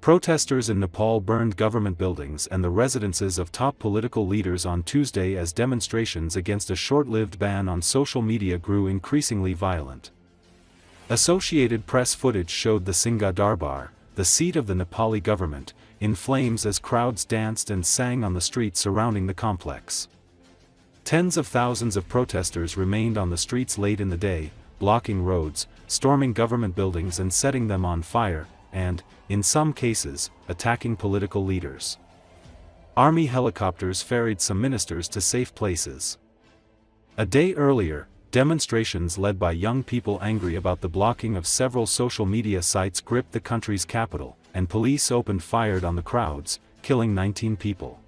Protesters in Nepal burned government buildings and the residences of top political leaders on Tuesday as demonstrations against a short-lived ban on social media grew increasingly violent. Associated Press footage showed the Singha Darbar, the seat of the Nepali government, in flames as crowds danced and sang on the streets surrounding the complex. Tens of thousands of protesters remained on the streets late in the day, blocking roads, storming government buildings and setting them on fire, and, in some cases, attacking political leaders. Army helicopters ferried some ministers to safe places. A day earlier, demonstrations led by young people angry about the blocking of several social media sites gripped the country's capital, and police opened fire on the crowds, killing 19 people.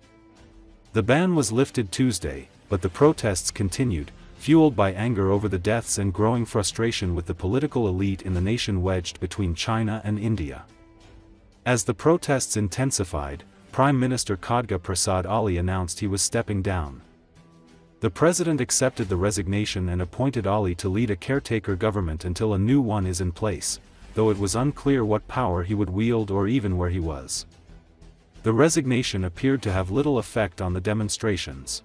The ban was lifted Tuesday, but the protests continued, fueled by anger over the deaths and growing frustration with the political elite in the nation wedged between China and India. As the protests intensified, Prime Minister Khadga Prasad Ali announced he was stepping down. The president accepted the resignation and appointed Ali to lead a caretaker government until a new one is in place, though it was unclear what power he would wield or even where he was. The resignation appeared to have little effect on the demonstrations.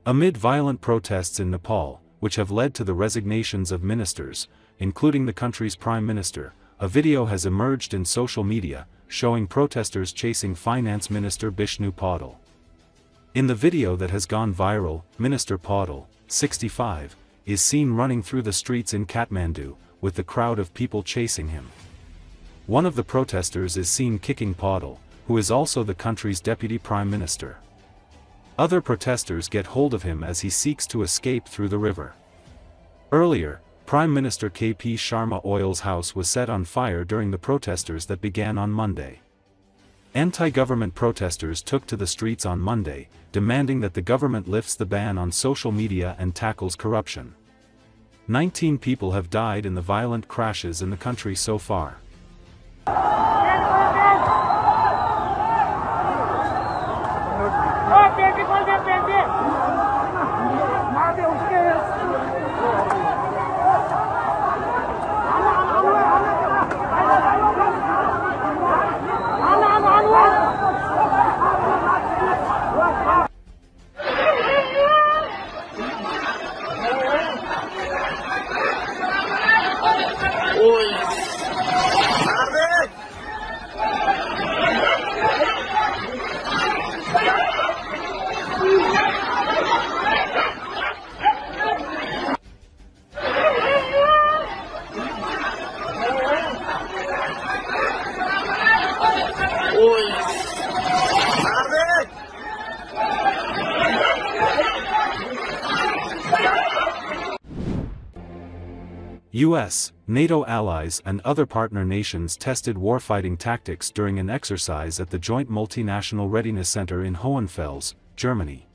Amid violent protests in Nepal, which have led to the resignations of ministers, including the country's prime minister. A video has emerged in social media, showing protesters chasing Finance Minister Bishnu Paudel. In the video that has gone viral, Minister Paudel, 65, is seen running through the streets in Kathmandu, with the crowd of people chasing him. One of the protesters is seen kicking Paudel, who is also the country's deputy prime minister. Other protesters get hold of him as he seeks to escape through the river. Earlier, Prime Minister KP Sharma Oyal's house was set on fire during the protesters that began on Monday. Anti-government protesters took to the streets on Monday, demanding that the government lifts the ban on social media and tackles corruption. 19 people have died in the violent crashes in the country so far. US, NATO allies and other partner nations tested warfighting tactics during an exercise at the Joint Multinational Readiness Center in Hohenfels, Germany.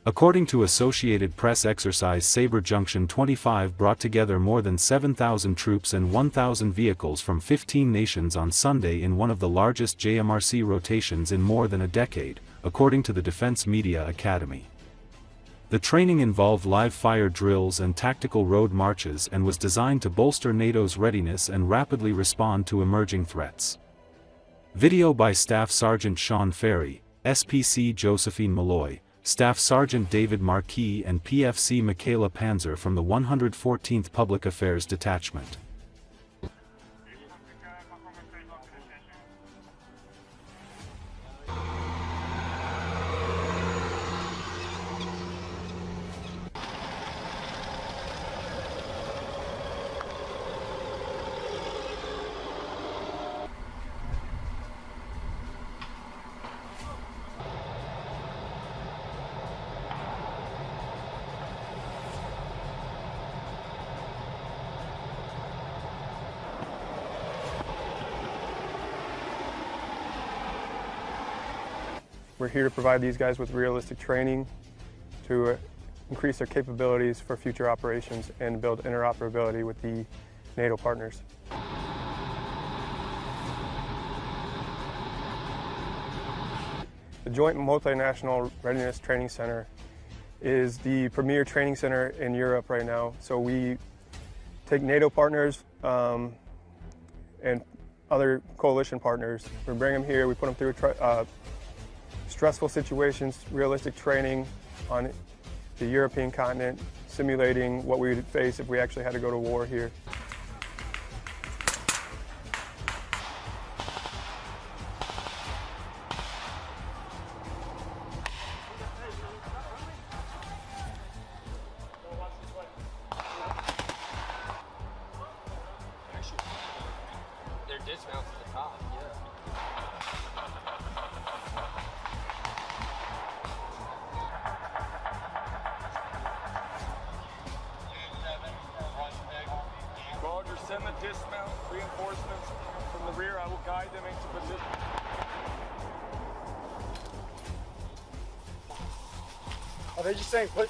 According to Associated Press, exercise Sabre Junction 25 brought together more than 7,000 troops and 1,000 vehicles from 15 nations on Sunday in one of the largest JMRC rotations in more than a decade, according to the Defense Media Academy. The training involved live-fire drills and tactical road marches and was designed to bolster NATO's readiness and rapidly respond to emerging threats. Video by Staff Sergeant Sean Ferry, SPC Josephine Malloy, Staff Sergeant David Marquis and PFC Michaela Panzer from the 114th Public Affairs Detachment. We're here to provide these guys with realistic training to increase their capabilities for future operations and build interoperability with the NATO partners. The Joint Multinational Readiness Training Center is the premier training center in Europe right now. So we take NATO partners and other coalition partners. We bring them here, we put them through stressful situations, realistic training on the European continent, simulating what we would face if we actually had to go to war here. Their dismounts at the top, yeah. Roger, send the dismount reinforcements from the rear. I will guide them into position. Are they just saying put